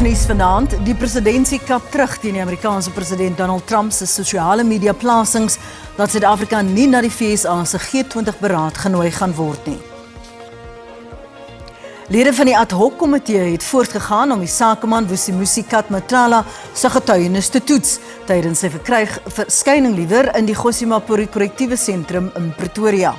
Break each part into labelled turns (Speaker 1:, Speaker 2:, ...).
Speaker 1: Hofnuus vanaand, die presidentsie kap terug teen die Amerikaanse president Donald Trump se sosiale media plasings dat Suid-Afrika nie na die FSA se G20 beraad genooi gaan word nie. Lede van die ad hoc komitee het voortgegaan om die sakeman Vusimusi Katmatlala se getuienis te toets tydens sy verskyning in die Gosimapuri korrektiewe sentrum in Pretoria.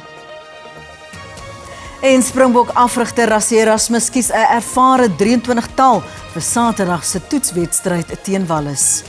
Speaker 1: En Springbok afrigter Rassie Erasmus kies 'n ervare 23-tal vir Saterdag se toetswedstryd teen Wallis.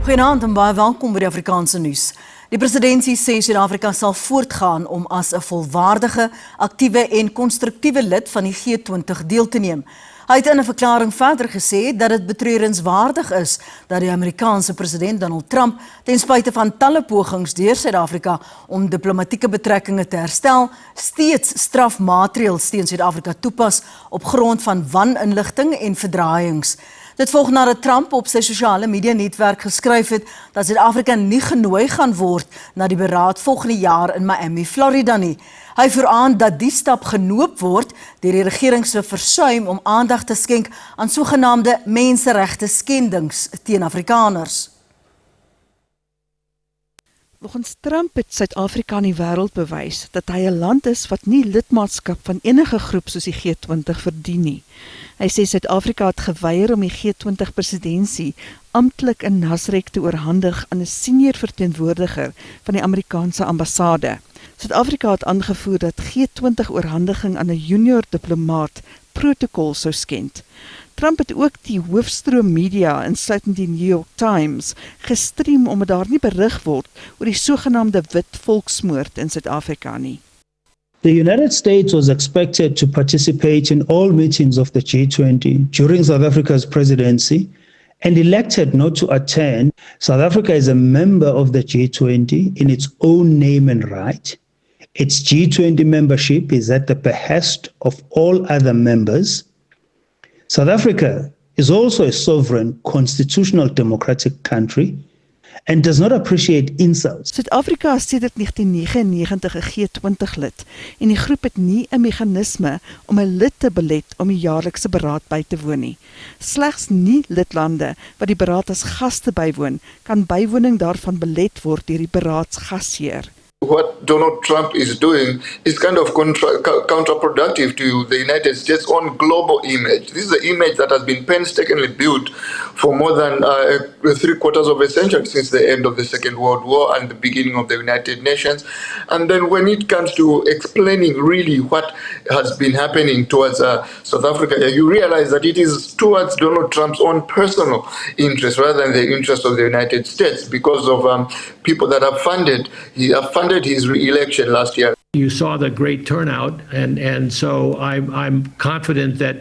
Speaker 1: Goeienaand en baie welkom by die Afrikaanse nuus. Die presidentsie sê Suid-Afrika sal voortgaan om as 'n volwaardige, aktiewe en konstruktiewe lid van die G20 deel te neem. Hy het in 'n verklaring verder gesê dat dit betreurenswaardig is dat die Amerikaanse president Donald Trump ten spyte van talle pogings deur Suid-Afrika om diplomatieke betrekkinge te herstel, steeds strafmaatreëls teen Suid-Afrika toepas op grond van waninligting en verdraaiings. Dit volg nadat Trump op sy sosiale media netwerk geskryf het dat Suid-Afrika nie genooi gaan word na die beraad volgende jaar in Miami, Florida nie. Hy voer aan dat die stap genoop word deur die regering se versuim om aandag te skenk aan sogenaamde menseregte skendings teen Afrikaners.
Speaker 2: Volgens Trump het Suid-Afrika aan die wêreld bewys dat hy 'n land is wat nie lidmaatskap van enige groep soos die G20 verdien nie. Hy sê Suid-Afrika het geweier om die G20 presidentsie amptelik in Nasrek te oorhandig aan 'n senior verteenwoordiger van die Amerikaanse ambassade. Suid-Afrika het aangevoer dat G20 oorhandiging aan 'n junior diplomaat protokol sou skend. Trump het ook die hoofstroom media, insluitend die New York Times, gestream omdat daar nie berig word oor die sogenaamde wit volksmoord in Suid-Afrika nie.
Speaker 3: The United States was expected to participate in all meetings of the G20 during South Africa's presidency and elected not to attend. South Africa is a member of the G20 in its own name and right. Its G20 membership is at the behest of all other members. South Africa is also a sovereign, constitutional democratic country and does not appreciate insults.
Speaker 2: Suid-Afrika is sedert 1999 'n G20 lid en die groep het nie 'n meganisme om 'n lid te belet om die jaarlikse beraad by te woon nie. Slegs nie lidlande wat die beraad as gaste bywoon, kan bywoning daarvan belet word deur die beraadsgasheer.
Speaker 4: What Donald Trump is doing is kind of counterproductive to the United States' own global image. This is an image that has been painstakingly built for more than 3/4 of a century since the end of the Second World War and the beginning of the United Nations. And then when it comes to explaining really what has been happening towards South Africa, you realize that it is towards Donald Trump's own personal interest rather than the interest of the United States because of people that have funded his re-election last year.
Speaker 5: You saw the great turnout, and so I'm confident that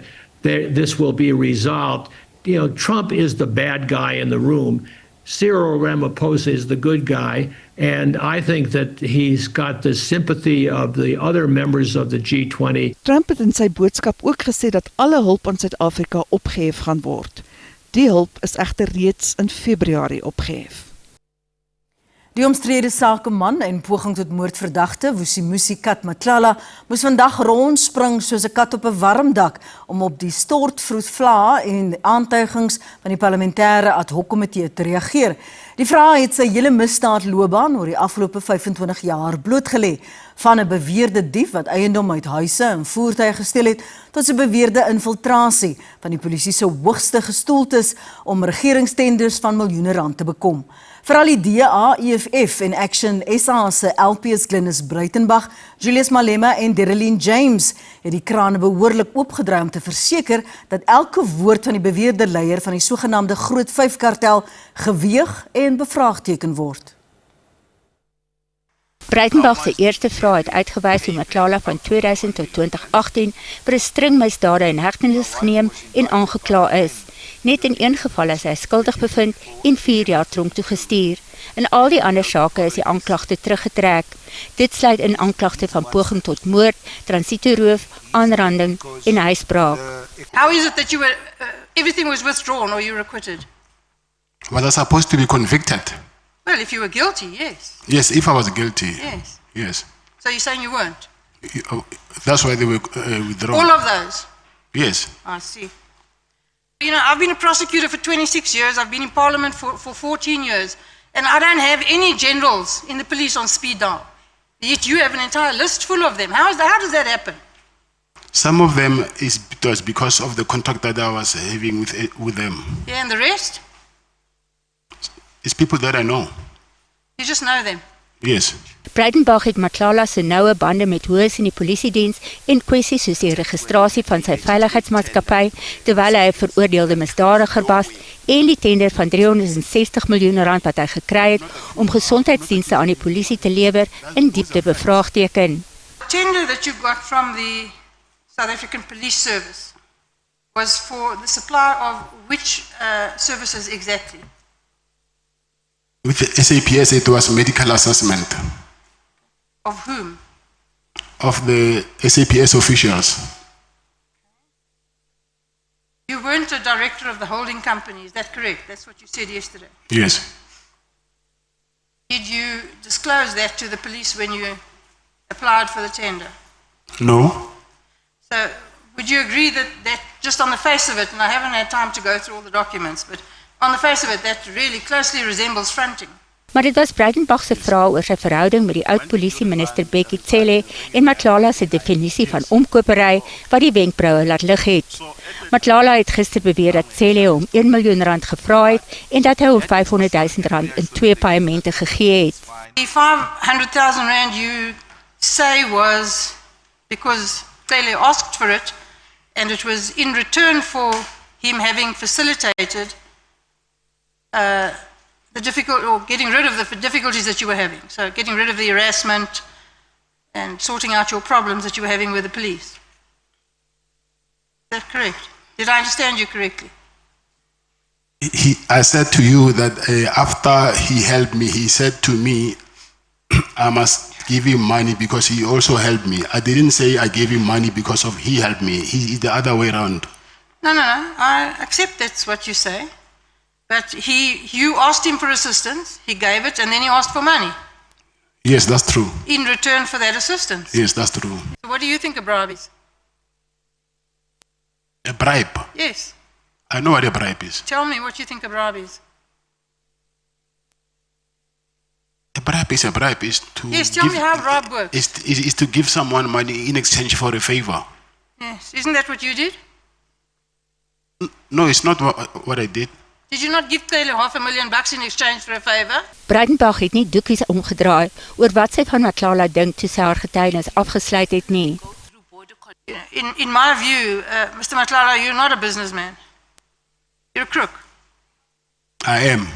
Speaker 5: this will be resolved. You know, Trump is the bad guy in the room. Cyril Ramaphosa is the good guy, and I think that he's got the sympathy of the other members of the G20.
Speaker 2: Trump het in sy boodskap ook gesê dat alle hulp aan Suid-Afrika opgehef gaan word. Die hulp is egter reeds in Februarie opgehef.
Speaker 1: Die omstrede sakeman en poging tot moordverdagte, Vusimusi Katmatlala, moes vandag rondspring soos 'n kat op 'n warm dak om op die stortvloed vla en aantuigings van die parlementêre ad hoc komitee te reageer. Die vrou het sy hele misdaadloopbaan oor die afgelope 25 jaar blootgelê, van 'n beweerde dief wat eiendom uit huise en voertuie gesteel het, tot 'n beweerde infiltrasie van die polisie se hoogste gestoeltes om regeringstenders van miljoene rand te bekom. Veral die DA, EFF en Action SA se LPs Glynis Breitenbach, Julius Malema en Darlene James het die krane behoorlik oopgedraai om te verseker dat elke woord van die beweerde leier van die sogenaamde Groot 5 kartel geweeg en bevraagteken word.
Speaker 6: Breitenbach se eerste vraag het uitgewys hoe Matlala van 2000 tot 2018 vir 'n string misdade in hegtenis geneem en aangekla is. Net in een geval is hy skuldig bevind en 4 jaar tronk toegestuur. In al die ander sake is die aanklagte teruggetrek. Dit sluit in aanklagte van poging tot moord, transitoeroof, aanranding en huisbraak.
Speaker 7: How is it that you were everything was withdrawn or you were acquitted?
Speaker 8: Was I supposed to be convicted?
Speaker 7: Well, if you were guilty, yes.
Speaker 8: Yes, if I was guilty.
Speaker 7: Yes.
Speaker 8: Yes.
Speaker 7: So you're saying you weren't?
Speaker 8: That's why they were withdrawn.
Speaker 7: All of those?
Speaker 8: Yes.
Speaker 7: I see. You know, I've been a prosecutor for 26 years. I've been in Parliament for 14 years. And I don't have any generals in the police on speed dial. Yet you have an entire list full of them. How does that happen?
Speaker 8: Some of them was because of the contact that I was having with them.
Speaker 7: Yeah, and the rest?
Speaker 8: It's people that I know.
Speaker 7: You just know them.
Speaker 8: Yes.
Speaker 6: Breitenbach het Matlala se noue bande met hoërs in die polisiediens en kwessies soos die registrasie van sy veiligheidsmaatskappy terwyl hy 'n veroordeelde misdadiger was en die tender van 360 miljoen rand wat hy gekry het om gesondheidsdienste aan die polisie te lewer in diepte bevraagteken.
Speaker 7: The tender that you got from the South African Police Service was for the supply of which services exactly?
Speaker 8: With the SAPS, it was medical assessment
Speaker 7: Of whom?
Speaker 8: of the SAPS officials.
Speaker 7: You weren't a director of the holding company, is that correct? That's what you said yesterday.
Speaker 8: Yes.
Speaker 7: Did you disclose that to the police when you applied for the tender?
Speaker 8: No.
Speaker 7: So would you agree that just on the face of it, and I haven't had time to go through all the documents, but on the face of it, that really closely resembles fronting?
Speaker 6: Maar dit was Breitenbach se vraag oor sy verhouding met die oud-polisieminister Bekkie Cele en Matlala se definisie van omkopery wat die wenkbroue laat lig het. Matlala het gister beweer dat Cele hom 1 miljoen rand gevra het en dat hy hom 500 000 rand in 2 paemente gegee het.
Speaker 7: The 500,000 rand you say was because Cele asked for it, and it was in return for him having facilitated getting rid of the difficulties that you were having. So getting rid of the harassment and sorting out your problems that you were having with the police. Is that correct? Did I understand you correctly?
Speaker 8: I said to you that after he helped me, he said to me, I must give him money because he also helped me. I didn't say I gave him money because of he helped me. It's the other way around.
Speaker 7: No. I accept that's what you say. But you asked him for assistance, he gave it, and then he asked for money.
Speaker 8: Yes, that's true.
Speaker 7: In return for that assistance.
Speaker 8: Yes, that's true.
Speaker 7: So what do you think a bribe is?
Speaker 8: A bribe.
Speaker 7: Yes.
Speaker 8: I know what a bribe is.
Speaker 7: Tell me what you think a bribe is.
Speaker 8: A bribe is to
Speaker 7: Yes, tell me how a bribe works.
Speaker 8: Is to give someone money in exchange for a favor.
Speaker 7: Yes. Isn't that what you did?
Speaker 8: No, it's not what I did.
Speaker 7: Did you not give Taylor $500,000 in exchange for a favor?
Speaker 6: Breitenbach het nie doekies omgedraai oor wat sy van Matlala dink toe sy haar getuienis afgesluit het nie.
Speaker 7: In my view, Mr. Matlala, you're not a businessman. You're a crook.
Speaker 8: I am.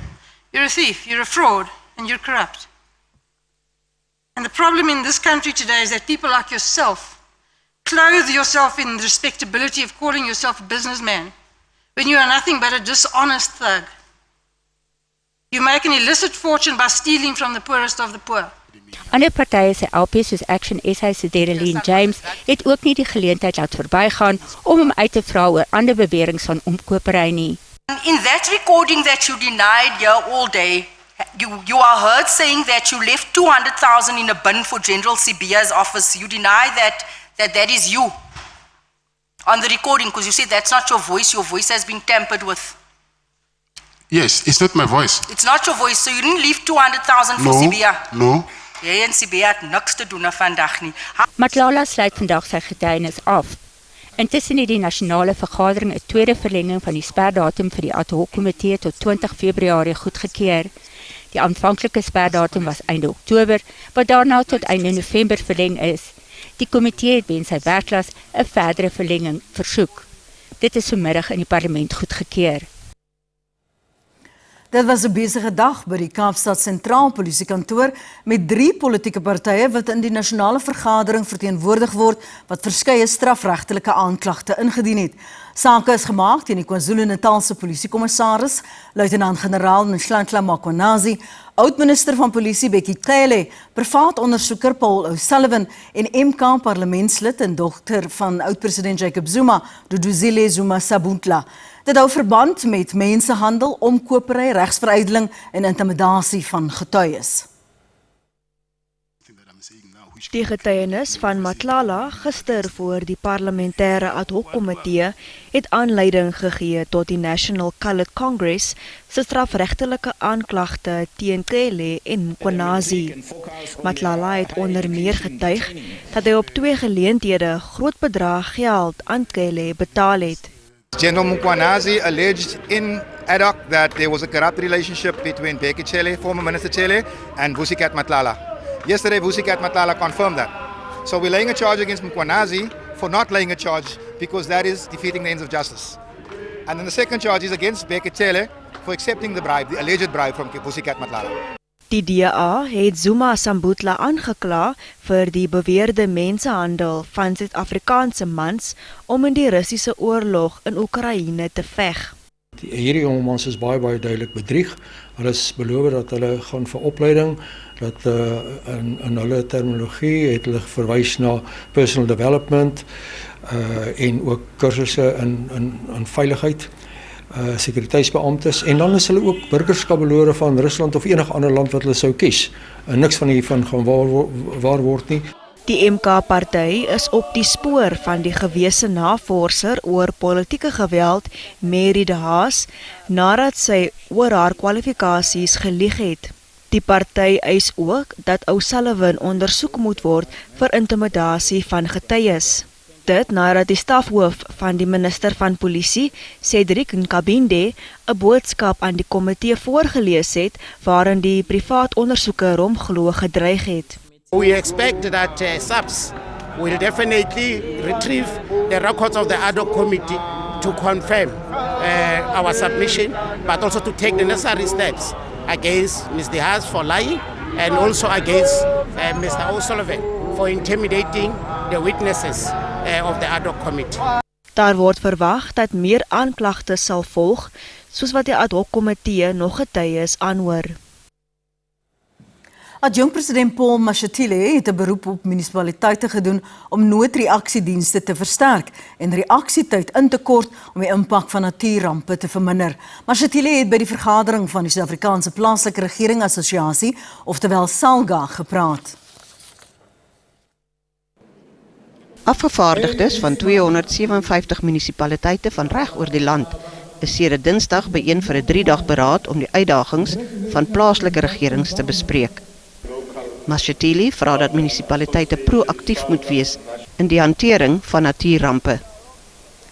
Speaker 7: You're a thief, you're a fraud, and you're corrupt. And the problem in this country today is that people like yourself clothe yourself in the respectability of calling yourself a businessman when you are nothing but a dishonest thug. You make an illicit fortune by stealing from the poorest of the poor.
Speaker 6: Ander partye se LP soos Action SA se Dereline James het ook nie die geleentheid laat verbygaan om hom uit te vra oor ander beweringe van omkopery nie.
Speaker 9: In that recording that you denied here all day, you are heard saying that you left 200,000 in a bin for General Sibiya's office. You deny that is you on the recording because you said that's not your voice has been tampered with.
Speaker 8: Yes, it's not my voice.
Speaker 9: It's not your voice, so you didn't leave 200,000 for Sibiya.
Speaker 8: No.
Speaker 9: Jy en Sibiya het niks te doen vandag nie.
Speaker 6: Matlala sluit vandag sy getuienis af. Intussen het die nasionale vergadering 'n tweede verlenging van die sperdatum vir die ad hoc komitee tot 20 Februarie goedgekeur. Die aanvanklike sperdatum was einde Oktober, wat daarna tot einde November verleng is. Die komitee het weens sy werklas 'n verdere verlenging versoek. Dit is vanmiddag in die parlement goedgekeur.
Speaker 1: Dit was 'n besige dag by die Kaapstad Sentraal Polisiekantoor met 3 politieke partye wat in die nasionale vergadering verteenwoordig word wat verskeie strafregtelike aanklagte ingedien het. Sake is gemaak teen die KwaZulu-Natalse polisiekommissaris, luitenant-generaal Nhlanhla Makhonazi, oud-minister van polisie Bekkie Cele, privaat ondersoeker Paul O'Sullivan en MK parlementslid en dogter van oud-president Jacob Zuma, Duduzile Zuma Sabuntla. Dit hou verband met mensenhandel, omkopery, regsveruideling en intimidasie van getuies.
Speaker 2: Die getuienis van Matlala gister voor die parlementêre ad hoc komitee het aanleiding gegee tot die National Coloured Congress se strafregtelike aanklagte teen Cele en Mkhwanazi. Matlala het onder meer getuig dat hy op 2 geleenthede groot bedrag geld aan Cele betaal het.
Speaker 10: General Mkhwanazi alleged in ad hoc that there was a corrupt relationship between Bheki Cele, former Minister Cele, and Vusikat Matlala. Yesterday, Vusikat Matlala confirmed that. So we're laying a charge against Mkhwanazi for not laying a charge because that is defeating the ends of justice. And then the second charge is against Bheki Cele for accepting the bribe, the alleged bribe from Vusikat Matlala.
Speaker 2: Die DA het Zuma Sambutla aangekla vir die beweerde mensenhandel van Suid-Afrikaanse mans om in die Russiese oorlog in Oekraïne te veg.
Speaker 11: Hierdie jongmans is baie duidelik bedrieg. Hulle is beloof dat hulle gaan vir opleiding, dat in hulle terminologie het hulle verwys na personal development en ook kursusse in veiligheid, sekuriteitsbeamptes, en dan is hulle ook burgerskap belore van Rusland of enige ander land wat hulle sou kies. En niks van hiervan gaan waar word nie.
Speaker 2: Die MK-party is op die spoor van die gewese navorser oor politieke geweld, Mary de Haas, nadat sy oor haar kwalifikasies gelieg het. Die party eis ook dat O'Sullivan ondersoek moet word vir intimidasie van getuies. Dit nadat die stafhoof van die minister van polisie, Cedric Nkabinde, 'n boodskap aan die komitee voorgelees het waarin die privaat ondersoeker hom glo gedreig het.
Speaker 12: We expect that SAPS will definitely retrieve the records of the ad hoc committee to confirm our submission, but also to take the necessary steps against Ms. De Haas for lying and also against Mr. O'Sullivan for intimidating the witnesses of the ad hoc committee.
Speaker 2: Daar word verwag dat meer aanklagte sal volg, soos wat die ad hoc komitee nog getuies aanhoor.
Speaker 1: Adjunkt-president Paul Mashatile het 'n beroep op munisipaliteite gedoen om noodreaksiedienste te versterk en reaksietyd in te kort om die impak van natuurrampe te verminder. Mashatile het by die vergadering van die Suid-Afrikaanse Plaaslike Regering Assosiasie, oftewel SALGA, gepraat.
Speaker 13: Afgevaardigdes van 257 munisipaliteite van reg oor die land is sedert Dinsdag byeen vir 'n 3-dag beraad om die uitdagings van plaaslike regerings te bespreek. Mashatile vra dat munisipaliteite proaktief moet wees in die hantering van natuurrampe.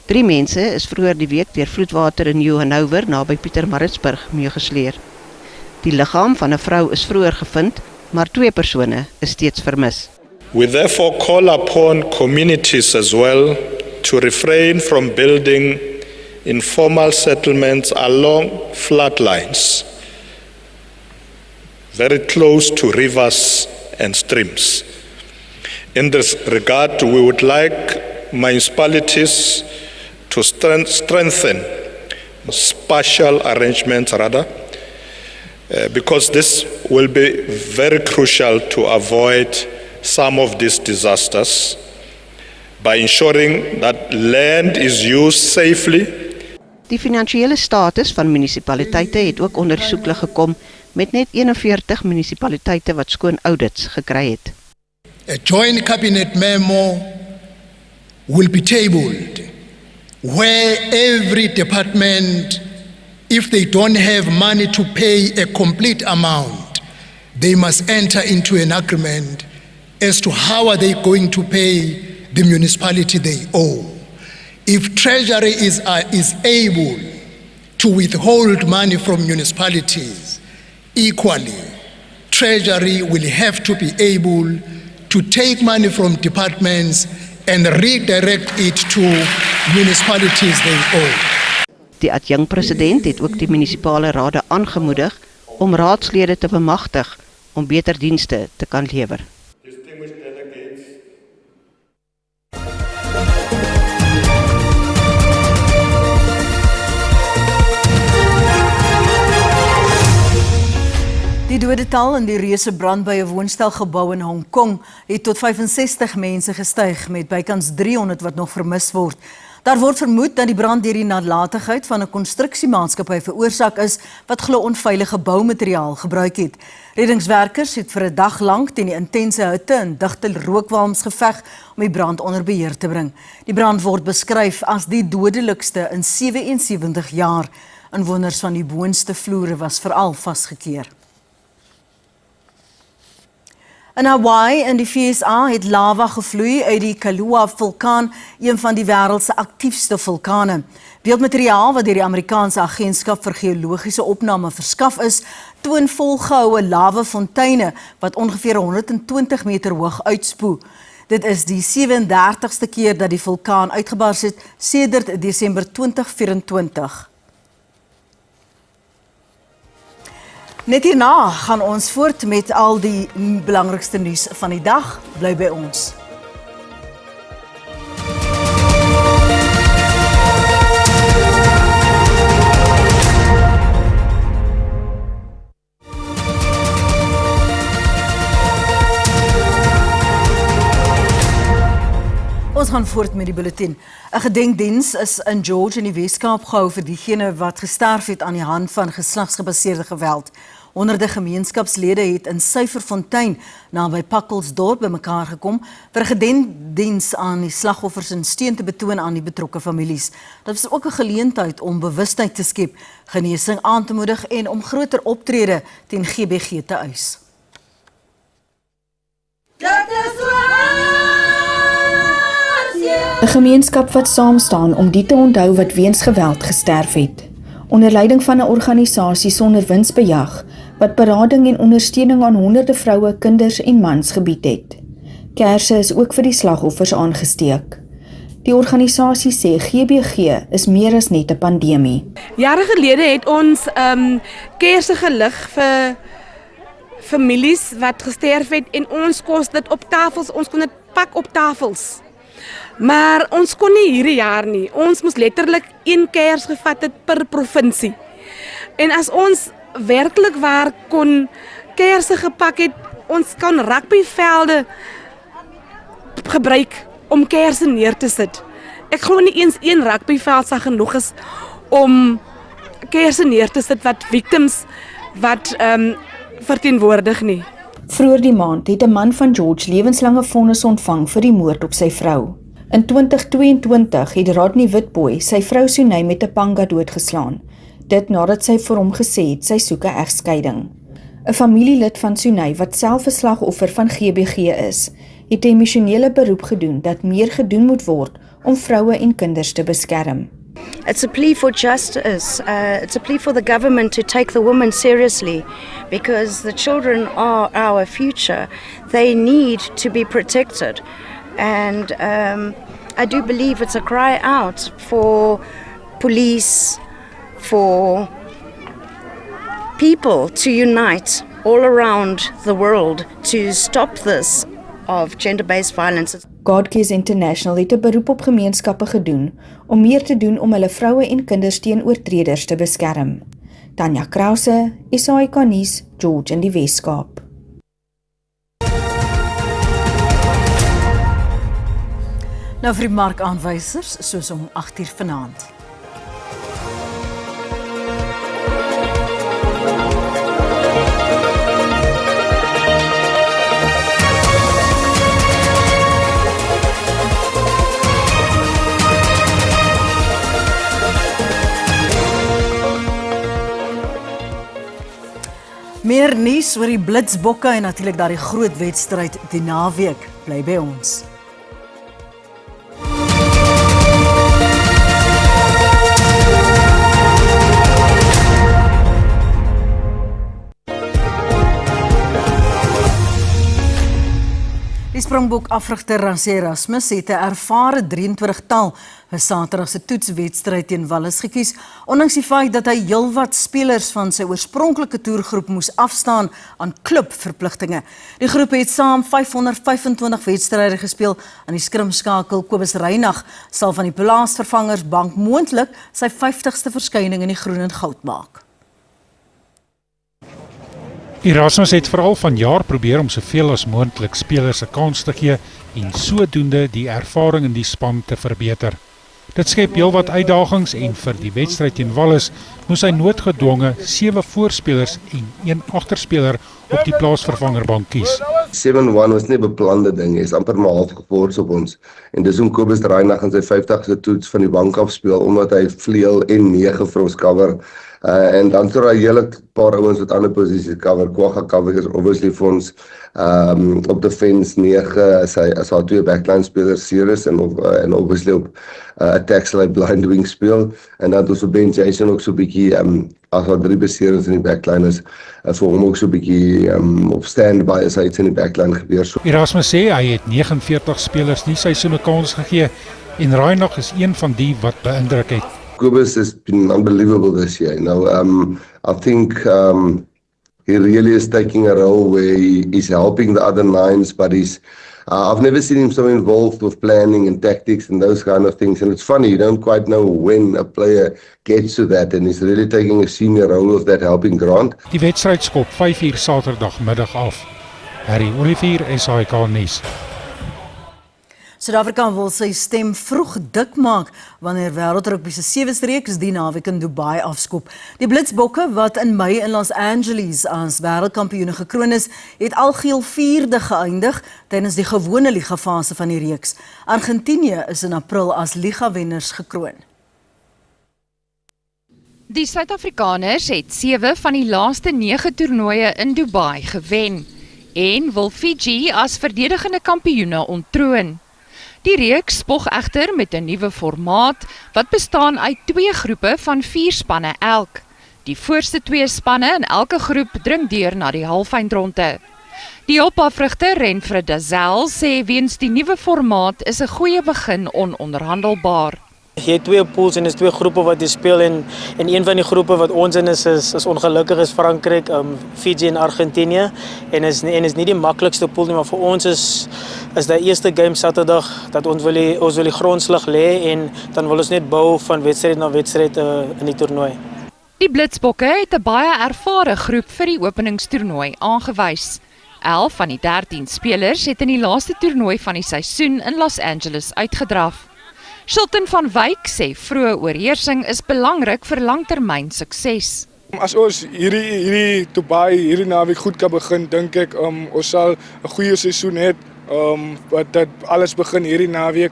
Speaker 13: 3 mense is vroeër die week deur vloedwater in Johanover naby Pietermaritzburg meegesleer. Die liggaam van 'n vrou is vroeër gevind, maar 2 persone is steeds vermis.
Speaker 14: We therefore call upon communities as well to refrain from building informal settlements along floodlines, very close to rivers and streams. In this regard, we would like municipalities to strengthen spatial arrangements because this will be very crucial to avoid some of these disasters by ensuring that land is used safely.
Speaker 13: Die finansiële status van munisipaliteite het ook onder die soeklig gekom met net 41 munisipaliteite wat skoon audits gekry het.
Speaker 15: A joint cabinet memo will be tabled where every department, if they don't have money to pay a complete amount, they must enter into an agreement as to how are they going to pay the municipality they owe. If Treasury is able to withhold money from municipalities, equally, Treasury will have to be able to take money from departments and redirect it to municipalities they owe.
Speaker 13: Die adjunkt-president het ook die munisipale rade aangemoedig om raadslede te bemagtig om beter dienste te kan lewer.
Speaker 1: Die dodetal in die reuse brand by 'n woonstelgebou in Hong Kong het tot 65 mense gestyg met bykans 300 wat nog vermis word. Daar word vermoed dat die brand deur die nalatigheid van 'n konstruksiemaatskappy veroorsaak is wat glo onveilige boumateriaal gebruik het. Reddingswerkers het vir 'n dag lank teen die intense hitte en digte rookwalms geveg om die brand onder beheer te bring. Die brand word beskryf as die dodelikste in 77 jaar. Inwoners van die boonste vloere was veral vasgekeer. In Hawaii in die VSA het lava gevloei uit die Kailua-vulkaan, een van die wêreld se aktiefste vulkane. Beeldmateriaal wat deur die Amerikaanse Agentskap vir Geologiese Opname verskaf is, toon volgehoue lavafonteine wat ongeveer 120 meter hoog uitspoel. Dit is die 37ste keer dat die vulkaan uitgebars het sedert Desember 2024. Net hierna gaan ons voort met al die belangrikste nuus van die dag. Bly by ons. Ons gaan voort met die bulletin. 'n Gedenkdiens is in George in die Weskaap gehou vir diegene wat gesterf het aan die hand van geslagsgebaseerde geweld. Honderde gemeenskapslede het in Syferfontein naby Pakkelsdorp bymekaar gekom vir 'n gedenkdiens aan die slagoffers en steun te betoon aan die betrokke families. Dit was ook 'n geleentheid om bewustheid te skep, genesing aan te moedig en om groter optrede teen GBG te eis.
Speaker 16: 'n Gemeenskap wat saam staan om die te onthou wat weens geweld gesterf het. Onder leiding van 'n organisasie sonder winsbejag wat berading en ondersteuning aan honderde vroue, kinders en mans gebied het. Kersse is ook vir die slagoffers aangesteek. Die organisasie sê GBG is meer as net 'n pandemie.
Speaker 17: Jare gelede het ons kersse gelig vir families wat gesterf het en ons kos dit op tafels, ons kon dit pak op tafels. Maar ons kon nie hierdie jaar nie. Ons moes letterlik 1 kers gevat het per provinsie. En as ons werklik waar kon kersse gepak het, ons kan rugbyvelde gebruik om kersse neer te sit. Ek glo nie eens 1 rugbyveld sal genoeg is om kersse neer te sit wat victims wat verteenwoordig nie.
Speaker 16: Vroeër die maand het 'n man van George lewenslange vonnis ontvang vir die moord op sy vrou. In 2022 het Rodney Witbooi sy vrou Sunay met 'n panga doodgeslaan. Dit nadat sy vir hom gesê het sy soek 'n egskeiding. 'n Familielid van Sunay wat self 'n slagoffer van GBG is, het 'n emosionele beroep gedoen dat meer gedoen moet word om vroue en kinders te beskerm.
Speaker 18: It's a plea for justice. It's a plea for the government to take the women seriously because the children are our future. They need to be protected. And I do believe it's a cry out for police, for people to unite all around the world to stop this of gender-based violence.
Speaker 16: God Cares International het 'n beroep op gemeenskappe gedoen om meer te doen om hulle vroue en kinders teen oortreders te beskerm. Tanya Krause, SAK nuus, George in die Weskaap.
Speaker 1: Nou vir die markaanwysers, soos om 8:00 vanaand. Meer nuus oor die Blitsbokke en natuurlik daardie groot wedstryd die naweek. Bly by ons. Die Springbok-afrigter Rassie Erasmus het 'n ervare 23-tal vir Saterdag se toetswedstryd teen Wallis gekies, ondanks die feit dat hy heelwat spelers van sy oorspronklike toergroep moes afstaan aan klubverpligtinge. Die groep het saam 525 wedstryde gespeel. Aan die skrimskakel Kobus Reinagh sal van die plaasvervangersbank moontlik sy 50ste verskyning in die groen en goud maak.
Speaker 19: Erasmus het veral vanjaar probeer om soveel as moontlik spelers 'n kans te gee en sodoende die ervaring in die span te verbeter. Dit skep heelwat uitdagings en vir die wedstryd teen Wallis moes hy noodgedwonge 7 voorspelers en 1 agterspeler op die plaasvervangerbank kies.
Speaker 20: 7-1 was nie 'n beplande ding, hy is amper maar half gefors op ons. En dis om Kobus Reinagh in sy 50ste toets van die bank af speel, omdat hy vleuel en 9 vir ons cover. En dan so 'n hele paar ouens wat ander posisies cover. Kwagga cover is obviously vir ons op defense 9 as hy 2 backline spelers Sirius en obviously op attack sal hy blind wing speel. En dan ons op bench Jason ook so 'n bietjie as daar 3 beserings in die backline is, vir hom ook so 'n bietjie op standby as hy iets in die backline gebeur. So.
Speaker 19: Erasmus sê hy het 49 spelers nie seisoen 'n kans gegee en Reinagh is een van die wat beïndruk het.
Speaker 20: Kobus has been unbelievable this year. I think he really is taking a role where he is helping the other 9s, but I've never seen him so involved with planning and tactics and those kind of things. And it's funny, you don't quite know when a player gets to that, and he's really taking a senior role of that, helping Grant.
Speaker 19: Die wedstryd skop 5:00 Saterdagmiddag af. Harry Olivier, SAK nuus.
Speaker 1: Suid-Afrika wil sy stem vroeg dik maak wanneer wêreldrugby se 7de reeks die naweek in Dubai afskop. Die Blitsbokke wat in Mei in Los Angeles as wêreldkampioene gekroon is, het algeheel 4de geëindig tydens die gewone ligafase van die reeks. Argentinië is in April as ligawenners gekroon.
Speaker 21: Die Suid-Afrikaners het 7 van die laaste 9 toernooie in Dubai gewen en wil Fiji as verdedigende kampioene onttroon. Die reeks spog egter met 'n nuwe formaat wat bestaan uit 2 groepe van 4 spanne elk. Die voorste 2 spanne in elke groep dring deur na die halfeindronde. Die hulpafrigter Renfred Dazel sê weens die nuwe formaat is 'n goeie begin ononderhandelbaar.
Speaker 22: Jy het 2 pools en is 2 groepe wat jy speel en een van die groepe wat ons in is ongelukkig is Frankryk, Fiji en Argentinië en is nie die maklikste pool nie, maar vir ons is die eerste game Saterdag dat ons wil die grondslag lê en dan wil ons net bou van wedstryd na wedstryd in die toernooi.
Speaker 21: Die Blitsbokke het 'n baie ervare groep vir die openingstoernooi aangewys. 11 van die 13 spelers het in die laaste toernooi van die seisoen in Los Angeles uitgedraf. Shilton van Wyk sê vroeë oorheersing is belangrik vir langtermyn sukses.
Speaker 23: As ons hierdie Dubai hierdie naweek goed kan begin, dink ek ons sal 'n goeie seisoen hê. Dat alles begin hierdie naweek.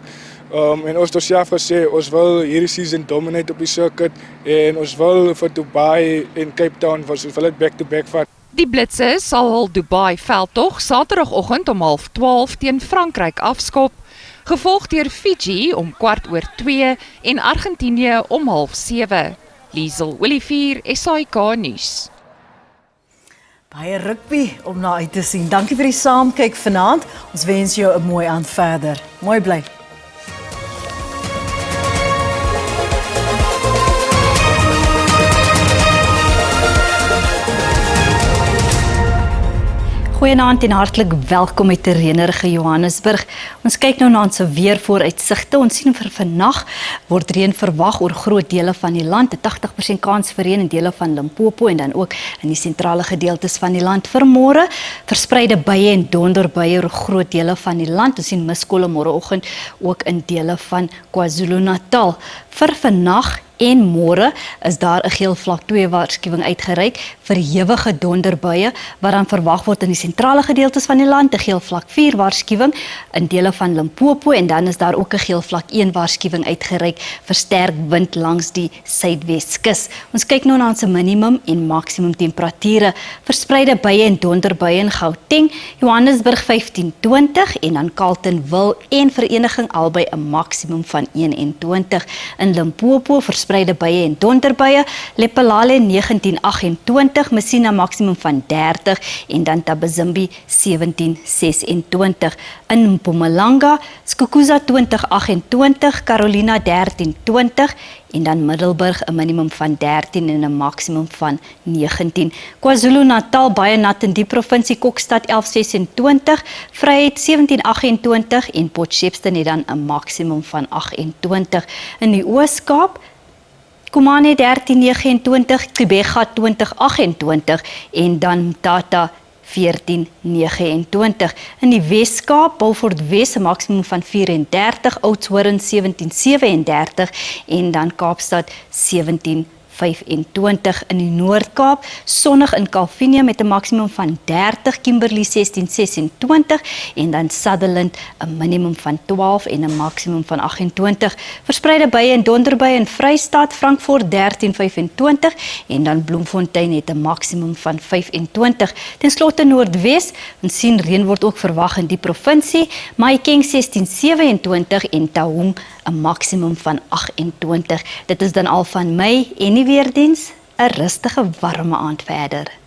Speaker 23: En ons het onsself gesê ons wil hierdie season dominate op die circuit en ons wil vir Dubai en Cape Town ons wil dit back-to-back vat.
Speaker 21: Die Blitse sal hul Dubai veldtog Saterdagoggend om 12:30 teen Frankryk afskop, gevolg deur Fiji om 2:15 en Argentinië om 6:30. Liesel Olivier, SAK nuus.
Speaker 1: Baie rugby om na uit te sien. Dankie vir die saamkyk vanaand. Ons wens jou 'n mooi aand verder. Mooi bly.
Speaker 24: Goeienaand en hartlik welkom uit die reënerige Johannesburg. Ons kyk nou na ons weervooruitsigte. Ons sien vir vannag word reën verwag oor groot dele van die land. 'n 80% kans vir reën in dele van Limpopo en dan ook in die sentrale gedeeltes van die land. Vir môre verspreide buie en donderbuie oor groot dele van die land. Ons sien miskolle môreoggend ook in dele van KwaZulu-Natal. Vir vannag en môre is daar 'n geel vlak 2 waarskuwing uitgereik vir ewige donderbuie wat dan verwag word in die sentrale gedeeltes van die land, 'n geel vlak 4 waarskuwing in dele van Limpopo en dan is daar ook 'n geel vlak 1 waarskuwing uitgereik vir sterk wind langs die suidweskus. Ons kyk nou na ons minimum en maksimum temperature. Verspreide buie en donderbuie in Gauteng, Johannesburg 15-20 en dan Carletonville en Vereniging albei 'n maksimum van 21. In Limpopo verspreide buie en donderbuie, Lephalale 19-28, Messina maksimum van 30 en dan Tabazimbi 17-26. In Mpumalanga, Skukuza 20-28, Carolina 13-20 en dan Middelburg 'n minimum van 13 en 'n maksimum van 19. KwaZulu-Natal baie nat in die provinsie, Kokstad 11-26, Vryheid 17-28 en Potchefstroom het dan 'n maksimum van 28. In die Oos-Kaap Kumane 13-29, Gqeberha 20-28 en dan Mthatha 14:29. In die Wes-Kaap, Beaufort Wes 'n maksimum van 34, Oudtshoorn 17:37 en dan Kaapstad 17:25. In die Noord-Kaap, sonnig in Calvinia met 'n maksimum van 30, Kimberley 16:26 en dan Sutherland 'n minimum van 12 en 'n maksimum van 28. Verspreide buie en donderbuie in Vrystaat, Frankfurt 13:25 en dan Bloemfontein het 'n maksimum van 25. Ten slotte Noordwes, ons sien reën word ook verwag in die provinsie, Mahikeng 16:27 en Taung 'n maksimum van 28. Dit is dan al van my en die weerdiens, 'n rustige warme aand verder.